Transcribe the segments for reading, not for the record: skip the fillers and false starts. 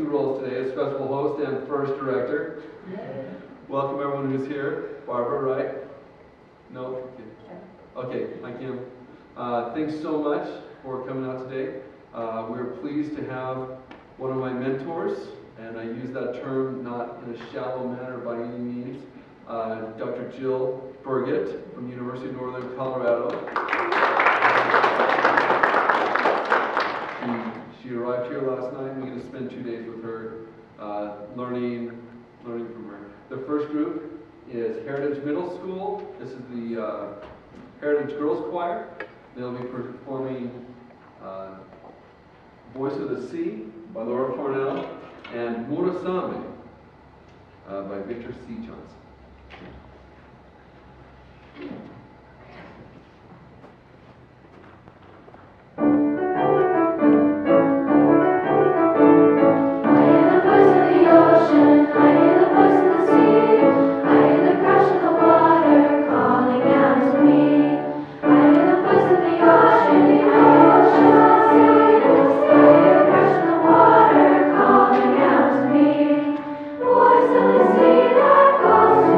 two roles today, as festival host and first director. Welcome everyone who's here. Barbara, right? No? Okay, hi Kim. Thanks so much for coming out today. We're pleased to have one of my mentors, and I use that term not in a shallow manner by any means, Dr. Jill Burgett from the University of Northern Colorado. She arrived here last night. We're going to spend 2 days with her learning from her. The first group is Heritage Middle School. This is the Heritage Girls Choir. They'll be performing Voice of the Sea by Laura Cornell and Murasame by Victor C. Johnson. Voice of the sea that calls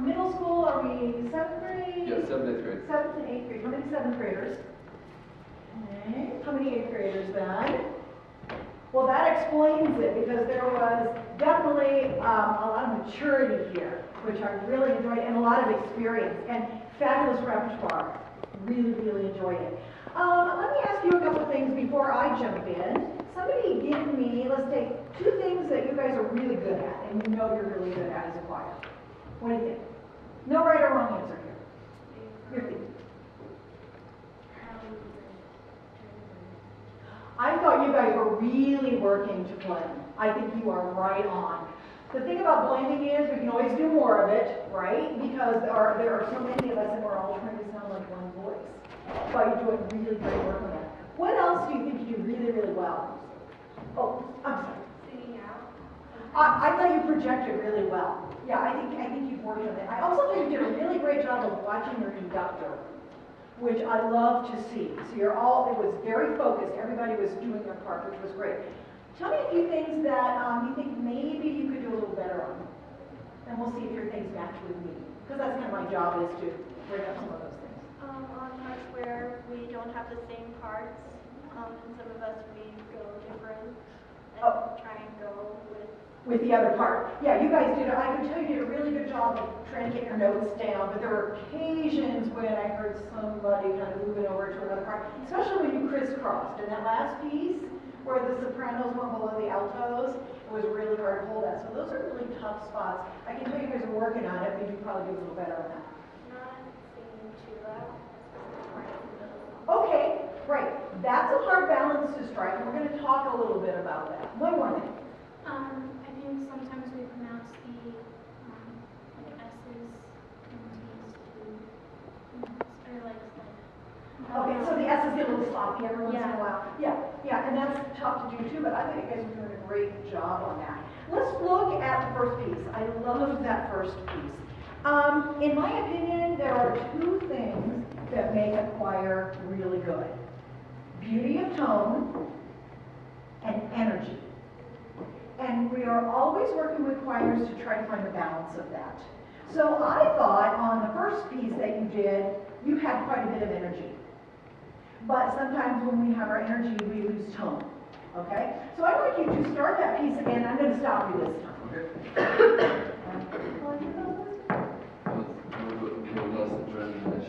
middle school, are we 7th grade? Yeah, 7th, 8th grade. 7th and 8th grade. How many 7th graders? Okay. How many 8th graders then? Well, that explains it, because there was definitely a lot of maturity here, which I really enjoyed, and a lot of experience, and fabulous repertoire. Really, really enjoyed it. Let me ask you a couple of things before I jump in. Somebody give me, let's take 2 things that you guys are really good at, and you know you're really good at as a choir. What do you think? No right or wrong answer here. Your feet. I thought you guys were really working to blend. I think you are right on. The thing about blending is we can always do more of it, right? Because there are so many of us and we're all trying to sound like one voice. But you're doing really great work on that. What else do you think you do really, really well? Oh, I'm sorry. Singing out. I thought you projected really well. Yeah, I think you've worked on it. I also think you did a really great job of watching your conductor, which I love to see. So it was very focused. Everybody was doing their part, which was great. Tell me a few things that you think maybe you could do a little better on. And we'll see if your things match with me. Because that's kind of my job, is to bring up some of those things. On parts where we don't have the same parts, and some of us we go different and try and go with the other part. Yeah, you guys did, I can tell you did a really good job of trying to get your notes down, but there were occasions when I heard somebody kind of moving over to another part, especially when you crisscrossed. In that last piece, where the sopranos went below the altos, it was really hard to hold that. So those are really tough spots. I can tell you guys are working on it, but you probably do a little better on that. not singing too loud. Okay, right. That's a hard balance to strike, and we're going to talk a little bit about that. One more thing. I think sometimes we pronounce the like S's and T's too, or like. Okay, so the S's get a little sloppy every once in a Yeah. while. Yeah, and that's tough to do too, but I think you guys are doing a great job on that. Let's look at the first piece. I loved that first piece. In my opinion, there are 2 things that make a choir really good. Beauty of tone and energy. And we are always working with choirs to try to find the balance of that. So I thought on the first piece that you did, you had quite a bit of energy. But sometimes when we have our energy, we lose tone. Okay? So I'd like you to start that piece again. I'm going to stop you this time. Okay. We'll less adrenaline.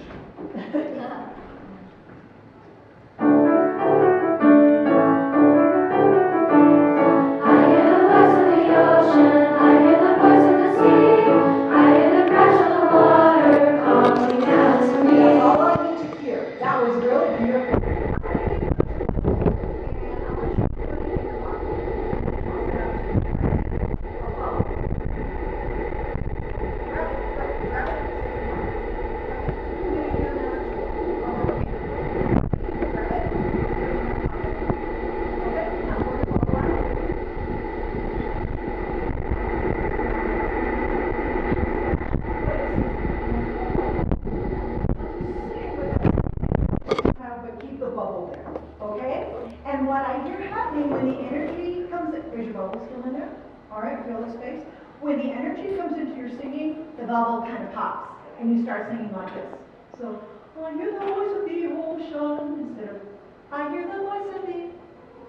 When the energy comes into your singing, the bubble kind of pops, and you start singing like this. So, I hear the voice of the ocean, instead of, I hear the voice of the,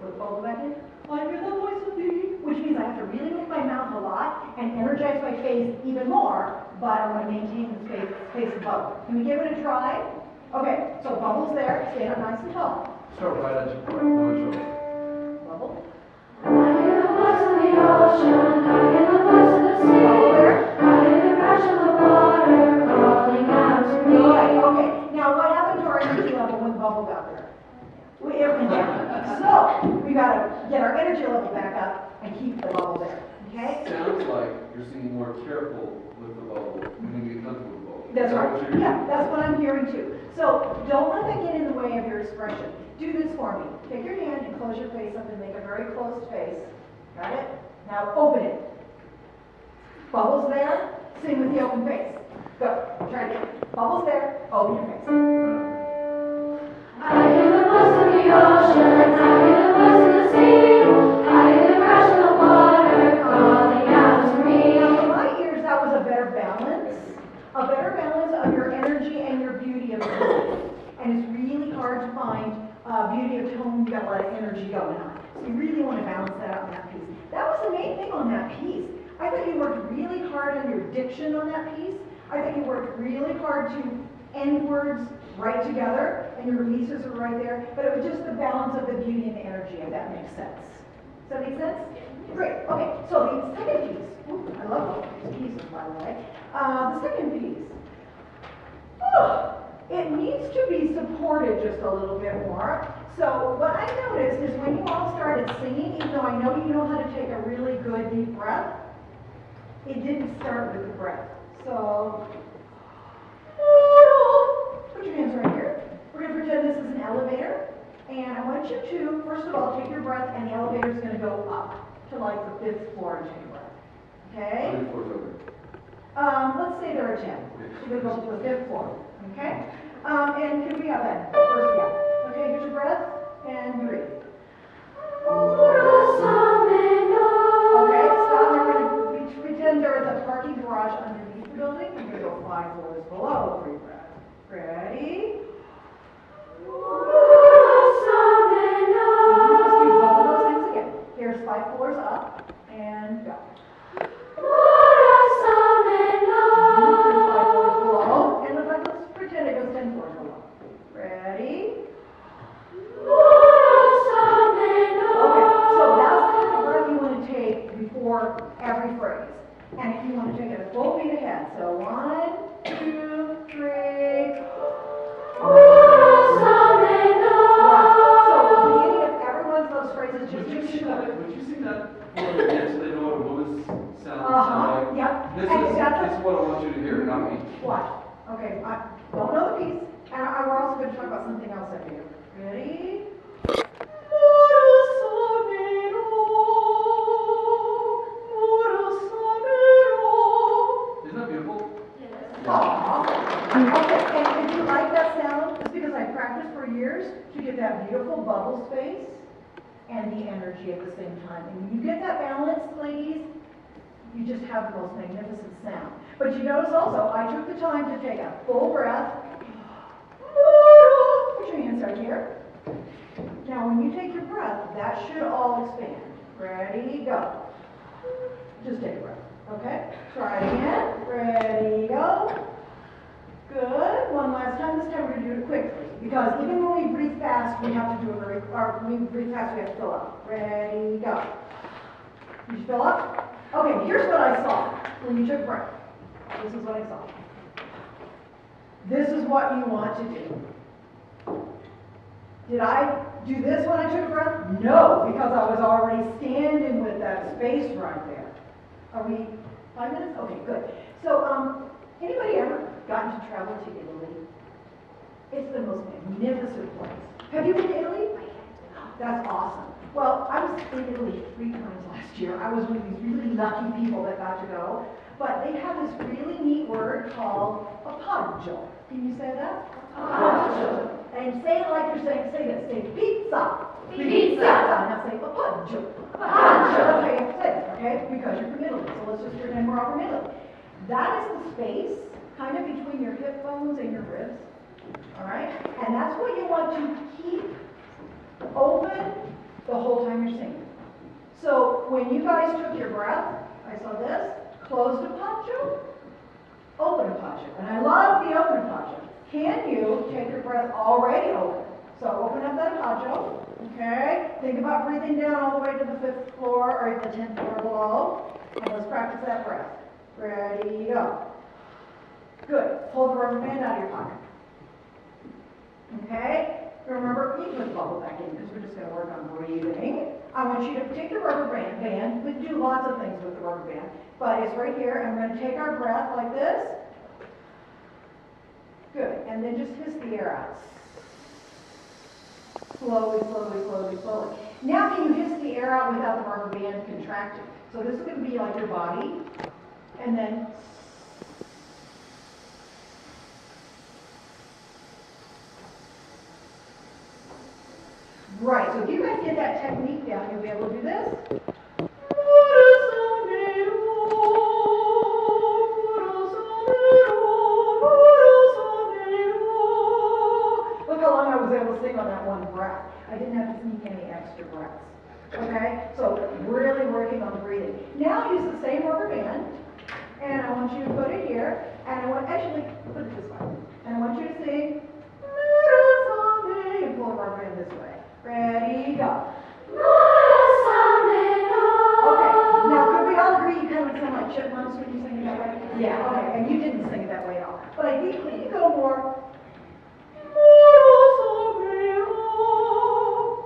put the bubble back in, I hear the voice of the, which means I have to really move my mouth a lot and energize my face even more, but I want to maintain the space of bubble. Can we give it a try? Okay, so bubble's there, stay up nice and tall. Start right at your point, no trouble. Bubble. I hear the voice of the ocean, I hear the voice of the sea, I hear the crash of the water calling out to me. Good, okay. Now what happened to our energy level when the bubble got there? It went down. So, we gotta get our energy level back up and keep the bubble there, okay? Sounds like you're singing more careful with the bubble when you get comfortable with the bubble. That's Is that right. what you're Yeah, doing? that's what I'm hearing too. So, don't let that get in the way of your expression. Do this for me. Take your hand and close your face up and make a very closed face. Got it? Now open it. Bubbles there, sing with the open face. Go. Try again. Bubbles there, open your face. I hear the voice of the ocean, I hear the voice of the sea, I hear the crash of the water calling out to me. Now, in my ears, that was a better balance A better balance of your energy and your beauty of tone. And it's really hard to find beauty of tone, you've got a lot of energy going on. So you really want to balance that out in that piece. That was the main thing on that piece. I thought you worked really hard on your diction on that piece. I thought you worked really hard to end words right together, and your releases are right there. But it was just the balance of the beauty and the energy, if that makes sense. Does that make sense? Great. Okay, so the second piece. Ooh, I love all these pieces, by the way. The second piece. Oh, it needs to be supported just a little bit more. So what I noticed is when you all started singing, even though I know you know how to take a really good deep breath, it didn't start with the breath. So, put your hands right here. We're going to pretend this is an elevator. And I want you to, first of all, take your breath, and the elevator is going to go up to like the 5th floor and take a breath. Okay? How many floors are there? Let's say there are 10. So we go to the 5th floor. Okay? And can we have that first? Yeah. Okay, here's your breath, and breathe. Okay, stop. We're going to pretend there is a parking garage underneath the building. We're going to go 5 floors below for your breath. Ready? Let's do both of those things again. Here's 5 floors up, and go. Here's 5 floors below, and let's pretend it goes 10 floors below. Ready? Okay, so that's the kind of breath you want to take before every phrase. And if you want to take it a full beat ahead. So 1, 2, 3. Right. So at the beginning of every one of those phrases, just make sure. Would you sing that for the kids so they know what a woman's sound like? Yep. This is what I want you to hear, not me. Watch. Okay, I don't know the piece. And we're also going to talk about something else up here. Ready? Isn't that beautiful? Okay, and if you like that sound, it's because I practiced for years to get that beautiful bubble space and the energy at the same time. And when you get that balance, ladies, you just have the most magnificent sound. But you notice also, I took the time to take a full breath. Put your hands right here. Now, when you take your breath, that should all expand. Ready, go. Just take a breath, okay? Try it again. Ready, go. Good. One last time. This time we're going to do it quickly. Because even when we breathe fast, we have to do it very, or when we breathe fast, we have to fill up. Ready, go. Did you fill up? Okay, here's what I saw when you took breath. This is what I saw. This is what you want to do. Did I do this when I took a breath? No, because I was already standing with that space right there. Are we 5 minutes? Okay, good. So, anybody ever gotten to travel to Italy? It's the most magnificent place. Have you been to Italy? That's awesome. Well, I was in Italy 3 times last year. I was one of these really lucky people that got to go. But they have this really neat word called appoggio. Can you say that? Appoggio. And say it like you're saying, say this, say pizza. Pizza. Now say appoggio. Appoggio. That's how you have to say it, okay? Because you're from Italy. So let's just pretend we're all from Italy. That is the space kind of between your hip bones and your ribs. All right? And that's what you want to keep open the whole time you're singing. So when you guys took your breath, I saw this, closed appoggio, open appoggio. And I love the open appoggio. Can you take your breath already open? So open up that appoggio, okay? Think about breathing down all the way to the 5th floor or the 10th floor below. And let's practice that breath. Ready, go. Good. Pull the rubber band out of your pocket. Okay? Remember, you put the bubble back in because we're just going to work on breathing. I want you to take the rubber band. We can do lots of things with the rubber band. But it's right here, and we're going to take our breath like this. Good. And then just hiss the air out. Slowly, slowly, slowly, slowly. Now can you hiss the air out without the rubber band contracting? So this is going to be like your body. And then right, so if you guys get that technique down, you'll be able to do this. on that one breath. I didn't have to sneak any extra breaths. Okay? So really working on the breathing. Now use the same rubber band, and I want you to put it here, and I want, actually, put it this way. And I want you to sing, and pull the rubber band this way. Ready, go. Okay, now could we all agree you kind of sound like chipmunks when you sing it that way? Yeah, okay, and you didn't sing it that way at all. But I think when you go more,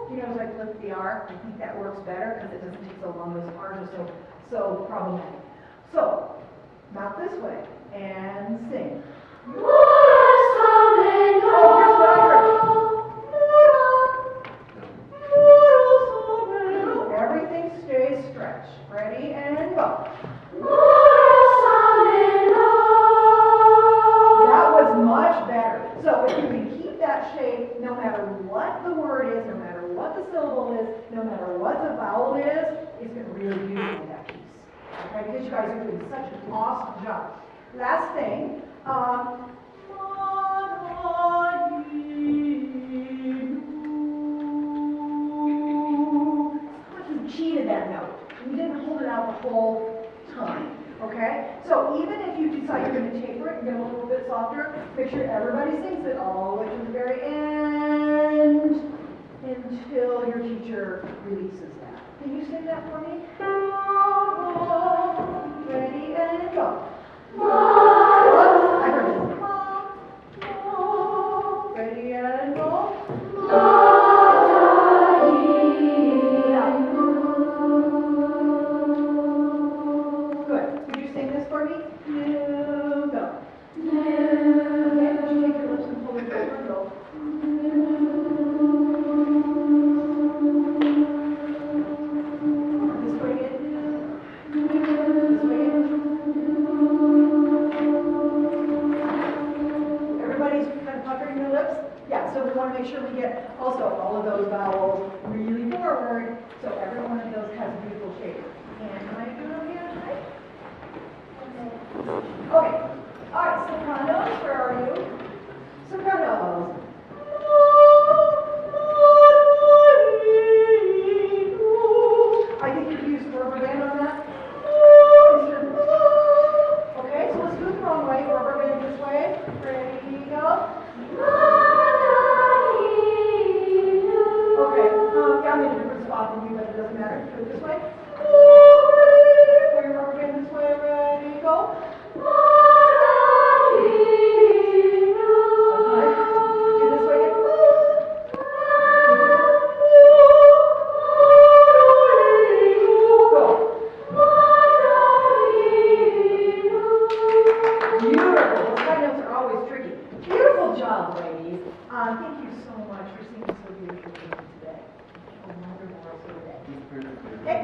you know, as I flip the R, I think that works better because it doesn't take so long. Those R's are so problematic. So, mouth this way and sing. Here's what I heard. Everything stays stretched. Ready and go. That was much better. So if you can keep that shape, no matter what the word is, no matter what the syllable is, no matter what the vowel is, it's going to really beautiful in that piece. Okay, because you guys are doing such an awesome job. Last thing, you cheated that note. You didn't hold it out the whole time. Okay? So even if you decide you're going to taper it and get a little bit softer, make sure everybody sings it all the way to the very end until your teacher releases that. Can you sing that for me? Ready and go. I heard it. Ready and go. Good. Could you sing this for me? Go. Okay, would you take your lips and pull it over and go. This way again. This way again. Everybody's kind of puckering their lips? Yeah, so we want to make sure we get also all of those vowels really forward, so every one of those has a beautiful shape. And am I doing okay on time? Okay. All right, sopranos, where are you? Sopranos. I think you can use the rubber band on that. Okay, so let's do it the wrong way. Rubber band this way. Ready, go. Okay, yeah, I'm in a different spot than you, but it doesn't matter. Do it this way. Put your rubber band this way. Ready, go. Okay. Do this way again. Go. Beautiful. Those high notes are always tricky. Beautiful job, ladies. Thank you so much for singing so beautifully today. Oh, wonderful today. Okay.